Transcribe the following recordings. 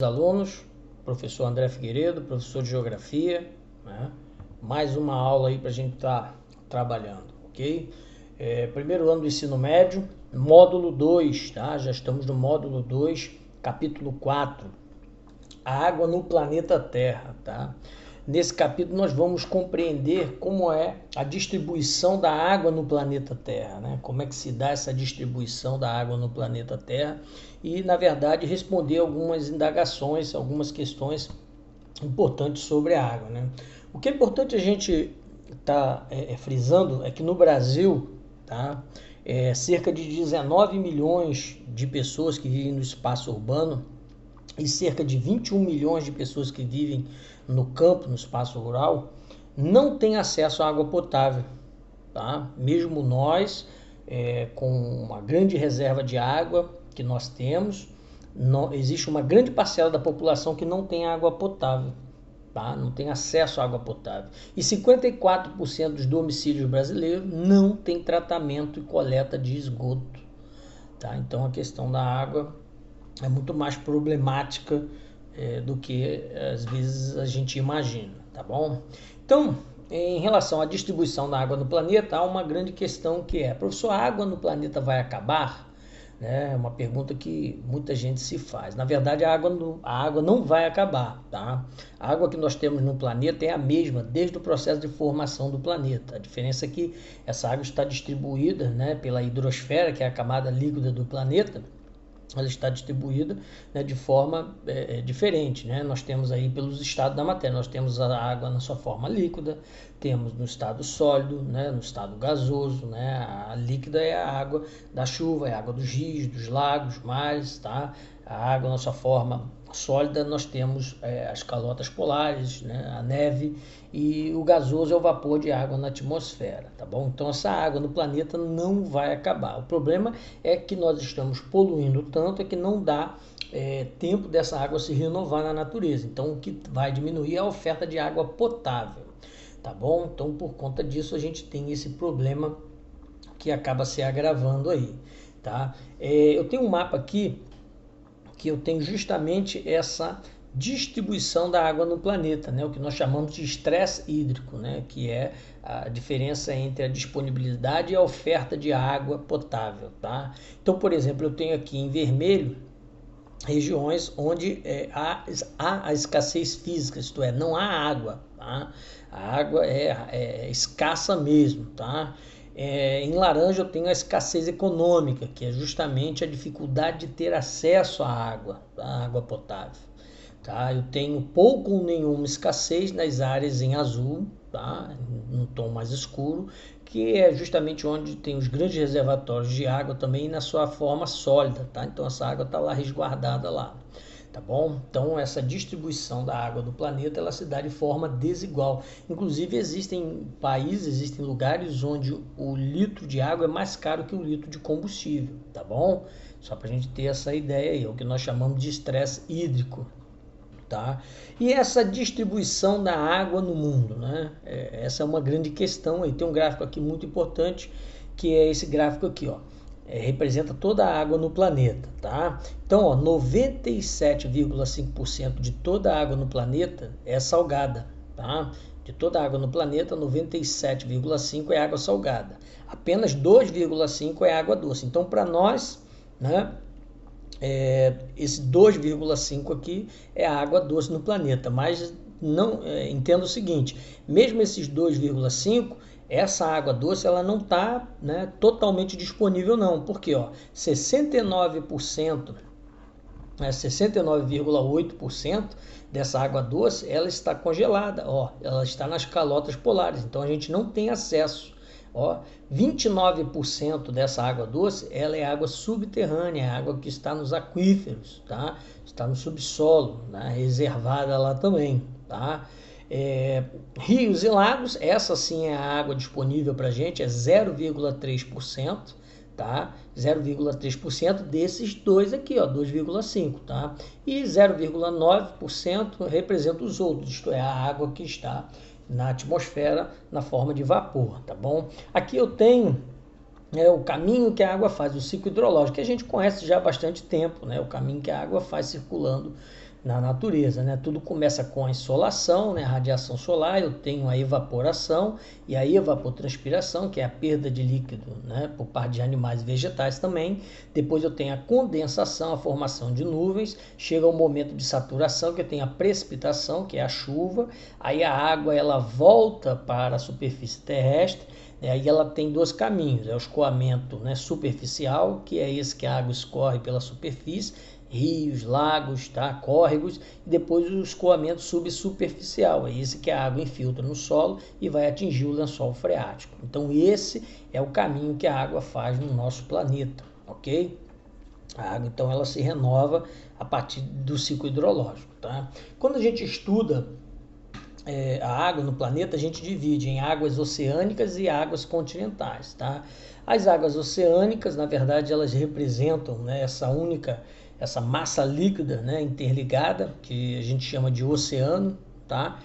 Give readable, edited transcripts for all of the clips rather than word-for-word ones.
Alunos, professor André Figueiredo, professor de Geografia, né? Mais uma aula aí para a gente estar trabalhando, ok? Primeiro ano do ensino médio, módulo 2, tá? Já estamos no módulo 2, capítulo 4, a água no planeta Terra, tá? Nesse capítulo nós vamos compreender como é a distribuição da água no planeta Terra, né? Como é que se dá essa distribuição da água no planeta Terra e, na verdade, responder algumas indagações, algumas questões importantes sobre a água, né? O que é importante a gente estar frisando é que no Brasil, tá? Cerca de 19 milhões de pessoas que vivem no espaço urbano e cerca de 21 milhões de pessoas que vivem no campo, no espaço rural, não têm acesso à água potável, tá? Mesmo nós, com uma grande reserva de água que nós temos, existe uma grande parcela da população que não tem água potável, tá? Não tem acesso à água potável. E 54% dos domicílios brasileiros não tem tratamento e coleta de esgoto, tá? Então a questão da água é muito mais problemática do que às vezes a gente imagina, tá bom? Então, em relação à distribuição da água no planeta, há uma grande questão que é: professor, a água no planeta vai acabar? É uma pergunta que muita gente se faz. Na verdade, a água não vai acabar, tá? A água que nós temos no planeta é a mesma desde o processo de formação do planeta. A diferença é que essa água está distribuída, né, pela hidrosfera, que é a camada líquida do planeta. Ela está distribuída, né, de forma diferente, né? Nós temos aí pelos estados da matéria, nós temos a água na sua forma líquida, temos no estado sólido, né, no estado gasoso, né? A líquida é a água da chuva, é a água dos rios, dos lagos, mares, tá? A água na sua forma sólida nós temos as calotas polares, né, a neve, e o gasoso é o vapor de água na atmosfera, tá bom? Então essa água no planeta não vai acabar. O problema é que nós estamos poluindo tanto que não dá tempo dessa água se renovar na natureza. Então o que vai diminuir é a oferta de água potável, tá bom? Então por conta disso a gente tem esse problema que acaba se agravando aí, tá? Eu tenho um mapa aqui que eu tenho justamente essa distribuição da água no planeta, né? O que nós chamamos de estresse hídrico, né? Que é a diferença entre a disponibilidade e a oferta de água potável, tá? Então, por exemplo, eu tenho aqui em vermelho regiões onde há a escassez física, isto é, não há água, tá? A água é escassa mesmo, tá? Em laranja eu tenho a escassez econômica, que é justamente a dificuldade de ter acesso à água, à água potável, tá? Eu tenho pouco ou nenhuma escassez nas áreas em azul, tá? No tom mais escuro, que é justamente onde tem os grandes reservatórios de água também na sua forma sólida, tá? Então essa água está lá resguardada lá. Tá bom? Então essa distribuição da água do planeta ela se dá de forma desigual. Inclusive existem países, existem lugares onde o litro de água é mais caro que um litro de combustível, tá bom? Só para a gente ter essa ideia aí, é o que nós chamamos de estresse hídrico, tá? E essa distribuição da água no mundo, né? Essa é uma grande questão aí. Tem um gráfico aqui muito importante que é esse gráfico aqui, ó. Representa toda a água no planeta, tá? Então, ó, 97,5% de toda a água no planeta é salgada, tá? De toda a água no planeta, 97,5% é água salgada. Apenas 2,5% é água doce. Então, para nós, né, esse 2,5% aqui é a água doce no planeta. Mas não entenda o seguinte, mesmo esses 2,5%, essa água doce ela não está, né, totalmente disponível não, porque 69%, 69,8% dessa água doce ela está congelada, ela está nas calotas polares, então a gente não tem acesso. 29% dessa água doce ela é água subterrânea, é água que está nos aquíferos, tá? Está no subsolo, né, reservada lá também, tá? Rios e lagos, essa sim é a água disponível para a gente, é 0,3%, tá? 0,3% desses dois aqui, 2,5%, tá? E 0,9% representa os outros, isto é, a água que está na atmosfera na forma de vapor, tá bom? Aqui eu tenho o caminho que a água faz, o ciclo hidrológico, que a gente conhece já há bastante tempo, né? O caminho que a água faz circulando na natureza, né? Tudo começa com a insolação, né? A radiação solar, eu tenho a evaporação e a evapotranspiração, que é a perda de líquido, né? Por parte de animais e vegetais também. Depois eu tenho a condensação, a formação de nuvens. Chega o momento de saturação, que eu tenho a precipitação, que é a chuva. Aí a água ela volta para a superfície terrestre. Aí ela tem dois caminhos, é o escoamento, né, superficial, que é esse que a água escorre pela superfície, rios, lagos, tá, córregos, e depois o escoamento subsuperficial, é esse que a água infiltra no solo e vai atingir o lençol freático. Então esse é o caminho que a água faz no nosso planeta, ok? A água então ela se renova a partir do ciclo hidrológico, tá? Quando a gente estuda a água no planeta, a gente divide em águas oceânicas e águas continentais, tá? As águas oceânicas, na verdade, elas representam, né, essa massa líquida, né, interligada, que a gente chama de oceano, tá?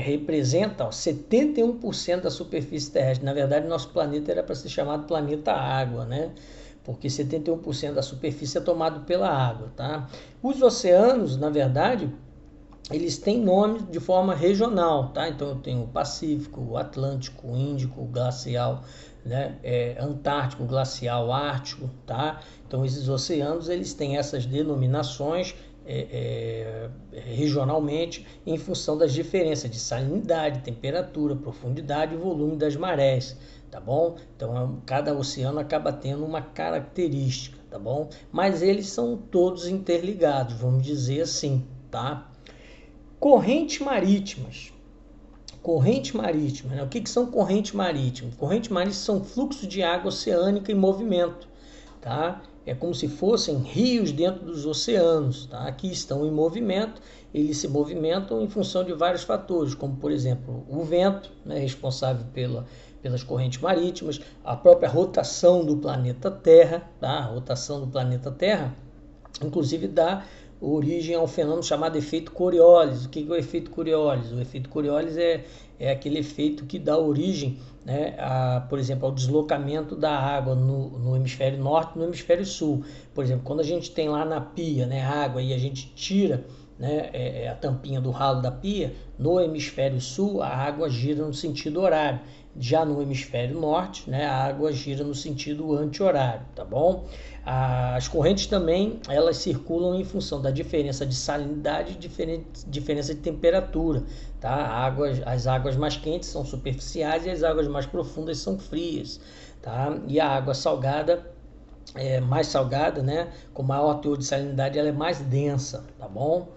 Representa 71% da superfície terrestre. Na verdade, nosso planeta era para ser chamado planeta água, né? Porque 71% da superfície é tomado pela água, tá? Os oceanos, na verdade, eles têm nome de forma regional, tá? Então eu tenho o Pacífico, o Atlântico, o Índico, o Glacial, né? Antártico, Glacial, Ártico, tá? Então esses oceanos eles têm essas denominações regionalmente em função das diferenças de salinidade, temperatura, profundidade e volume das marés, tá bom? Então cada oceano acaba tendo uma característica, tá bom? Mas eles são todos interligados, vamos dizer assim, tá? Correntes marítimas. Corrente marítima, né? O que são correntes marítimas? Correntes marítimas são fluxos de água oceânica em movimento, tá? É como se fossem rios dentro dos oceanos, tá? Que estão em movimento. Eles se movimentam em função de vários fatores, como por exemplo o vento, né? Responsável pelas correntes marítimas, a própria rotação do planeta Terra, tá? A rotação do planeta Terra, inclusive dá origem a um fenômeno chamado efeito Coriolis. O que é o efeito Coriolis? O efeito Coriolis é aquele efeito que dá origem, né, por exemplo, ao deslocamento da água no hemisfério norte e no hemisfério sul. Por exemplo, quando a gente tem lá na pia, né, água e a gente tira, né, a tampinha do ralo da pia, no hemisfério sul a água gira no sentido horário. Já no hemisfério norte, né, a água gira no sentido anti-horário, tá bom? As correntes também, elas circulam em função da diferença de salinidade e diferença de temperatura, tá? As águas mais quentes são superficiais e as águas mais profundas são frias, tá? E a água salgada, mais salgada, né, com maior teor de salinidade, ela é mais densa, tá bom?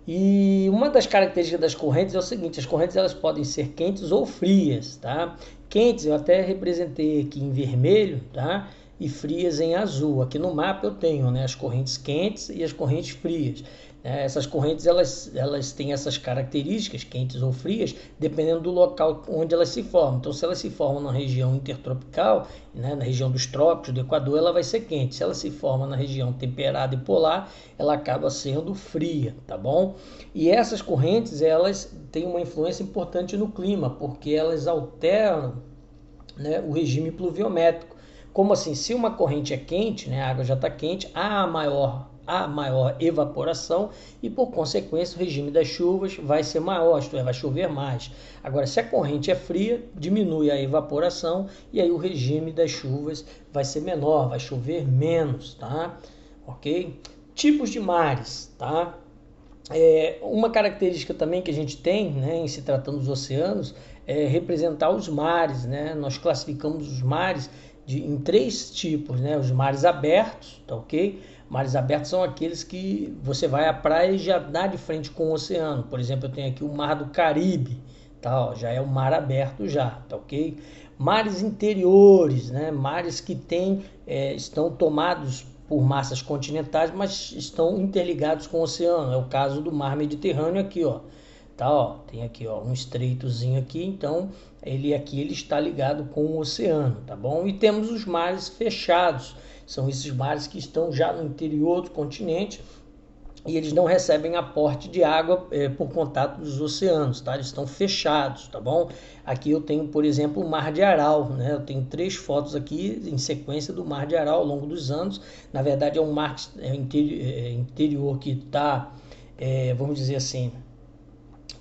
E uma das características das correntes é o seguinte: as correntes elas podem ser quentes ou frias, tá? Quentes eu até representei aqui em vermelho, tá? E frias em azul. Aqui no mapa eu tenho, né, as correntes quentes e as correntes frias. Essas correntes elas têm essas características, quentes ou frias, dependendo do local onde elas se formam. Então, se elas se formam na região intertropical, né, na região dos trópicos, do Equador, ela vai ser quente. Se ela se forma na região temperada e polar, ela acaba sendo fria, tá bom? E essas correntes, elas têm uma influência importante no clima, porque elas alteram, né, o regime pluviométrico. Como assim? Se uma corrente é quente, né, a água já está quente, há maior evaporação e, por consequência, o regime das chuvas vai ser maior, isto é, vai chover mais. Agora, se a corrente é fria, diminui a evaporação e aí o regime das chuvas vai ser menor, vai chover menos, tá? Ok? Tipos de mares, tá? Uma característica também que a gente tem, né, em se tratando dos oceanos, é representar os mares, né? Nós classificamos os mares em três tipos, né? Os mares abertos, tá ok? Mares abertos são aqueles que você vai à praia e já dá de frente com o oceano. Por exemplo, eu tenho aqui o Mar do Caribe, tá? Ó, já é um mar aberto já, tá ok? Mares interiores, né? Mares que estão tomados por massas continentais, mas estão interligados com o oceano. É o caso do Mar Mediterrâneo aqui, ó. Tá, ó, tem aqui, ó, um estreitozinho aqui, então ele está ligado com o oceano, tá bom? E temos os mares fechados, são esses mares que estão já no interior do continente e eles não recebem aporte de água por contato dos oceanos, tá? Eles estão fechados, tá bom? Aqui eu tenho, por exemplo, o Mar de Aral, né? Eu tenho 3 fotos aqui em sequência do Mar de Aral ao longo dos anos. Na verdade é um mar interior que está vamos dizer assim,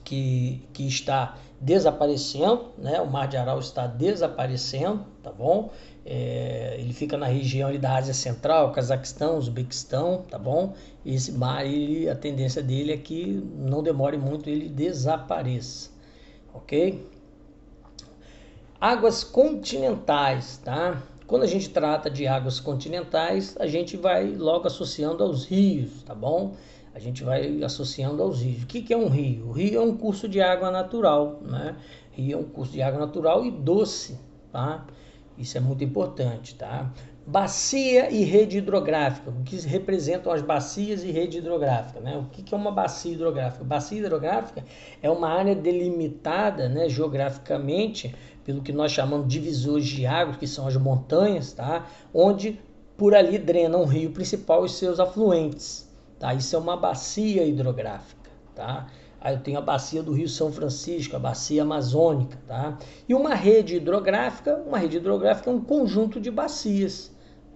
que está desaparecendo, né? O Mar de Aral está desaparecendo, tá bom? Ele fica na região ali da Ásia Central, Cazaquistão, Uzbequistão, tá bom? E esse mar, a tendência dele é que não demore muito ele desapareça, ok? Águas continentais, tá? Quando a gente trata de águas continentais, a gente vai logo associando aos rios, tá bom? A gente vai associando aos rios. O que é um rio? O rio é um curso de água natural, né? Rio é um curso de água natural e doce, tá? Isso é muito importante, tá? Bacia e rede hidrográfica. O que representam as bacias e rede hidrográfica, né? O que é uma bacia hidrográfica? Bacia hidrográfica é uma área delimitada, né, geograficamente, pelo que nós chamamos de divisores de águas, que são as montanhas, tá? Onde por ali drena um rio principal e seus afluentes, tá? Isso é uma bacia hidrográfica, tá? Aí eu tenho a bacia do Rio São Francisco, a bacia amazônica, tá? E uma rede hidrográfica é um conjunto de bacias,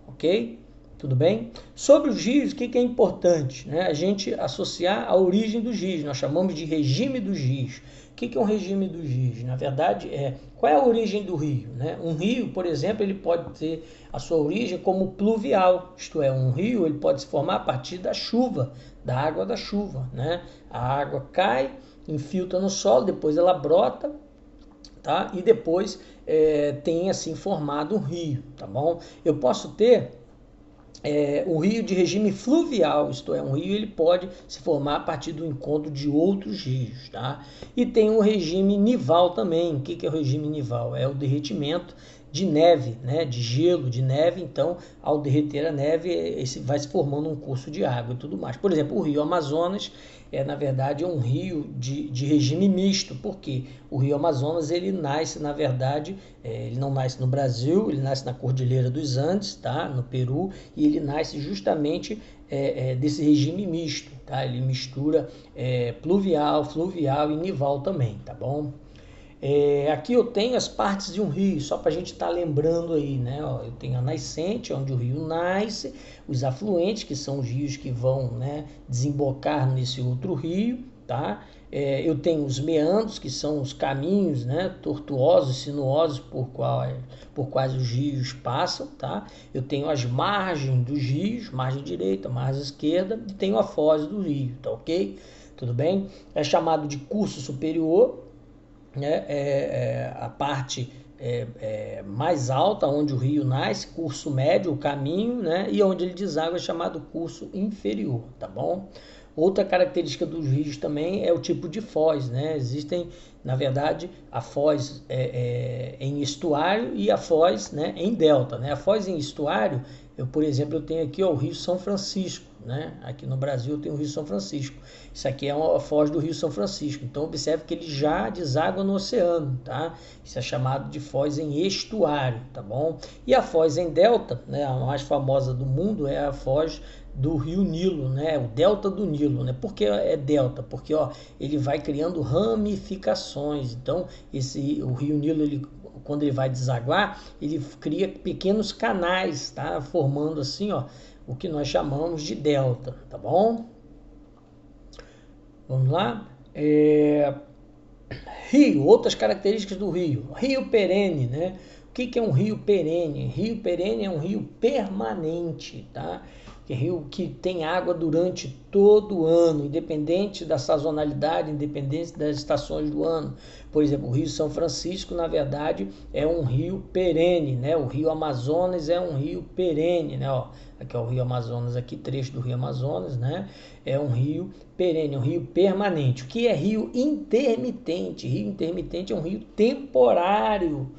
ok? Tudo bem? Sobre os rios, o que é importante, né? A gente associar a origem dos rios, nós chamamos de regime dos rios. O que é um regime dos rios? Na verdade, qual é a origem do rio, né? Um rio, por exemplo, ele pode ter a sua origem como pluvial, isto é, um rio ele pode se formar a partir da chuva, da água da chuva, né? A água cai, infiltra no solo, depois ela brota, tá? E depois tem assim formado um rio, tá bom? Eu posso ter o rio de regime fluvial, isto é, um rio ele pode se formar a partir do encontro de outros rios, tá? E tem o regime nival também. O que é o regime nival? É o derretimento de neve, né? De gelo, de neve. Então, ao derreter a neve, vai se formando um curso de água e tudo mais. Por exemplo, o rio Amazonas na verdade, um rio de regime misto, porque o rio Amazonas ele nasce, na verdade, ele não nasce no Brasil, ele nasce na Cordilheira dos Andes, tá? No Peru, e ele nasce justamente desse regime misto, tá? Ele mistura pluvial, fluvial e nival também, tá bom? Aqui eu tenho as partes de um rio, só para a gente estar lembrando aí, né? Ó, eu tenho a nascente, onde o rio nasce, os afluentes, que são os rios que vão, né, desembocar nesse outro rio, tá? Eu tenho os meandros, que são os caminhos, né, tortuosos, sinuosos por quais os rios passam, tá? Eu tenho as margens dos rios, margem direita, margem esquerda, e tenho a foz do rio, tá ok? Tudo bem? É chamado de curso superior, né? A parte mais alta, onde o rio nasce, curso médio, o caminho, né? E onde ele deságua é chamado curso inferior, tá bom? Outra característica dos rios também é o tipo de foz, né? Existem, na verdade, a foz em estuário e a foz, né, em delta, né? A foz em estuário, por exemplo, eu tenho aqui o Rio São Francisco, né? Aqui no Brasil eu tenho o Rio São Francisco. Isso aqui é uma foz do Rio São Francisco. Então observe que ele já deságua no oceano, tá? Isso é chamado de foz em estuário, tá bom? E a foz em delta, né, a mais famosa do mundo é a foz do Rio Nilo, né? O delta do Nilo, né? Por que é delta? Porque ele vai criando ramificações. Então o Rio Nilo, quando ele vai desaguar, ele cria pequenos canais, tá? Formando assim, o que nós chamamos de delta, tá bom? Vamos lá? Rio, outras características do rio. Rio perene, né? O que é um rio perene? Rio perene é um rio permanente, tá? Que é rio que tem água durante todo o ano, independente da sazonalidade, independente das estações do ano. Por exemplo, o Rio São Francisco, na verdade, é um rio perene, né? O Rio Amazonas é um rio perene, né? Aqui é o Rio Amazonas, aqui trecho do Rio Amazonas, né? É um rio perene, um rio permanente. O que é rio intermitente? Rio intermitente é um rio temporário,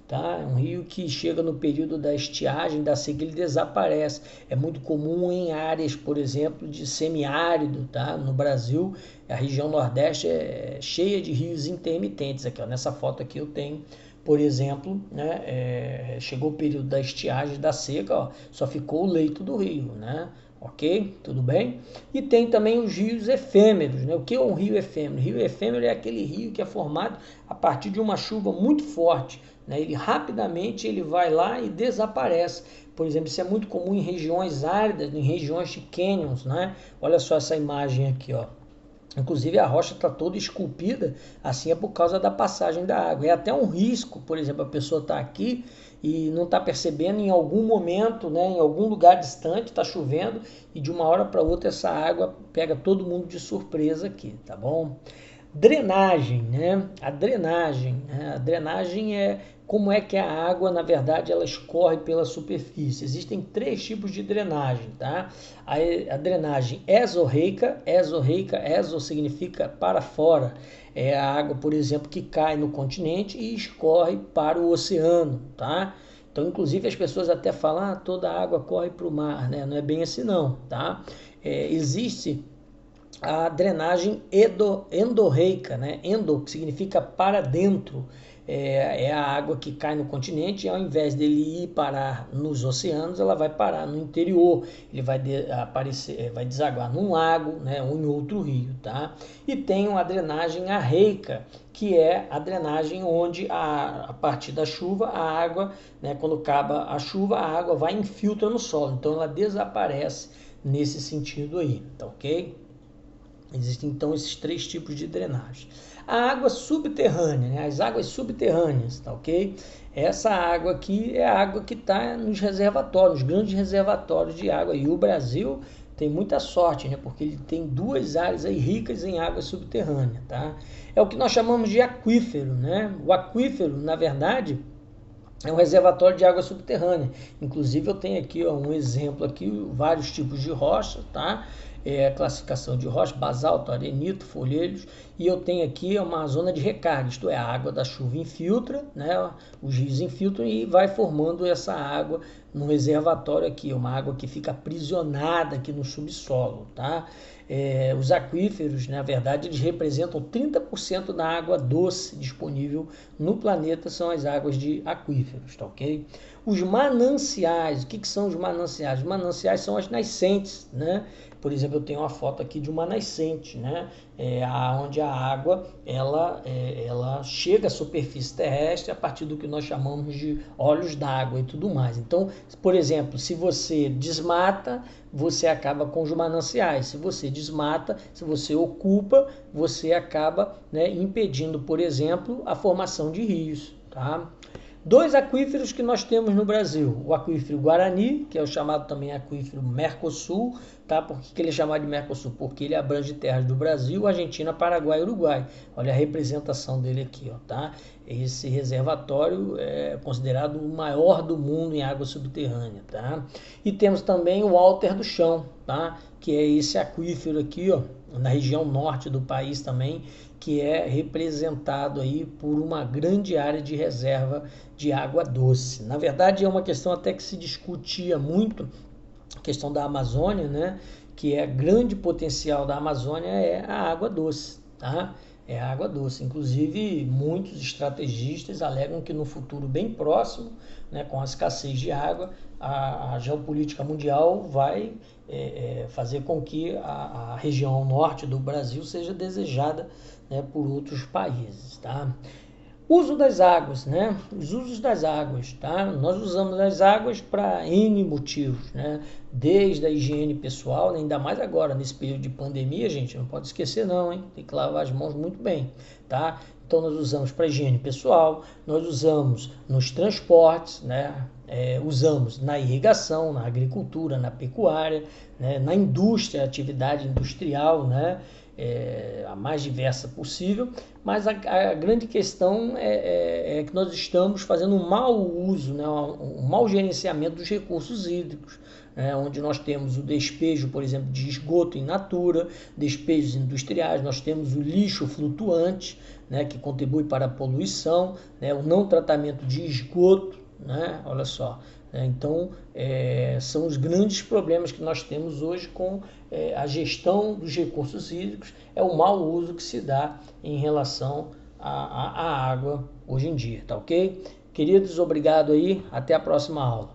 tá? É um rio que chega no período da estiagem, da seca, ele desaparece. É muito comum em áreas, por exemplo, de semiárido, tá? No Brasil, a região Nordeste é cheia de rios intermitentes. Aqui, nessa foto aqui eu tenho, por exemplo, né? Chegou o período da estiagem, da seca, só ficou o leito do rio, né? Ok? Tudo bem? E tem também os rios efêmeros, né? O que é um rio efêmero? Rio efêmero é aquele rio que é formado a partir de uma chuva muito forte, né? Ele rapidamente vai lá e desaparece. Por exemplo, isso é muito comum em regiões áridas, em regiões de cânions, né? Olha só essa imagem aqui, Inclusive a rocha está toda esculpida, assim é por causa da passagem da água. É até um risco, por exemplo, a pessoa está aqui e não está percebendo em algum momento, né, em algum lugar distante, está chovendo e de uma hora para outra essa água pega todo mundo de surpresa aqui, tá bom? Drenagem, né? A drenagem é como é que a água, na verdade, ela escorre pela superfície. Existem 3 tipos de drenagem, tá? A drenagem exorreica, exo significa para fora. É a água, por exemplo, que cai no continente e escorre para o oceano, tá? Então, inclusive, as pessoas até falam, toda a água corre para o mar, né? Não é bem assim não, tá? Existe a drenagem endorreica, né? Endo, que significa para dentro, é a água que cai no continente e ao invés dele ir parar nos oceanos, ela vai parar no interior, ele vai aparecer, vai desaguar num lago, né, ou em outro rio, tá? E tem uma drenagem arreica, que é a drenagem onde a partir da chuva a água, né, quando acaba a chuva, a água vai e infiltra no solo, então ela desaparece nesse sentido aí, tá ok? Existem então esses 3 tipos de drenagem. A água subterrânea, né? As águas subterrâneas, tá ok? Essa água aqui é a água que está nos reservatórios, grandes reservatórios de água. E o Brasil tem muita sorte, né? Porque ele tem 2 áreas aí ricas em água subterrânea, tá? É o que nós chamamos de aquífero, né? O aquífero, na verdade, é um reservatório de água subterrânea. Inclusive eu tenho aqui um exemplo aqui, vários tipos de rocha, tá? A classificação de rocha, basalto, arenito, folheiros, e eu tenho aqui uma zona de recarga, isto é, a água da chuva infiltra, né? Os rios infiltram e vai formando essa água no reservatório aqui, uma água que fica aprisionada aqui no subsolo, tá? Os aquíferos, na verdade, eles representam 30% da água doce disponível no planeta, são as águas de aquíferos, tá ok? Os mananciais, o que são os mananciais? Os mananciais são as nascentes, né? Por exemplo, eu tenho uma foto aqui de uma nascente, né? Onde a água ela chega à superfície terrestre a partir do que nós chamamos de olhos d'água e tudo mais. Então, por exemplo, se você desmata, você acaba com os mananciais. Se você desmata, se você ocupa, você acaba, né, impedindo, por exemplo, a formação de rios, tá? 2 aquíferos que nós temos no Brasil, o aquífero Guarani, que é o chamado também aquífero Mercosul, tá? Por que ele é chamado de Mercosul? Porque ele abrange terras do Brasil, Argentina, Paraguai e Uruguai. Olha a representação dele aqui, ó, tá? Esse reservatório é considerado o maior do mundo em água subterrânea, tá? E temos também o Alter do Chão, tá? Que é esse aquífero aqui, ó, na região norte do país também, que é representado aí por uma grande área de reserva de água doce. Na verdade, é uma questão até que se discutia muito, a questão da Amazônia, né? Que é grande potencial da Amazônia é a água doce, tá? É a água doce. Inclusive, muitos estrategistas alegam que no futuro bem próximo, né, com a escassez de água, a geopolítica mundial vai fazer com que a região norte do Brasil seja desejada, né, por outros países, tá? Uso das águas, né? Os usos das águas, tá? Nós usamos as águas para N motivos, né? Desde a higiene pessoal, né? Ainda mais agora, nesse período de pandemia, gente, não pode esquecer não, hein? Tem que lavar as mãos muito bem, tá? Então nós usamos para higiene pessoal, nós usamos nos transportes, né? Usamos na irrigação, na agricultura, na pecuária, né? Na indústria, atividade industrial, né? A mais diversa possível, mas a grande questão é que nós estamos fazendo um mau uso, né, um mau gerenciamento dos recursos hídricos, né, onde nós temos o despejo, por exemplo, de esgoto in natura, despejos industriais, nós temos o lixo flutuante, né, que contribui para a poluição, né, o não tratamento de esgoto, né, olha só. Então, são os grandes problemas que nós temos hoje com a gestão dos recursos hídricos, é o mau uso que se dá em relação à água hoje em dia, tá ok? Queridos, obrigado aí, até a próxima aula.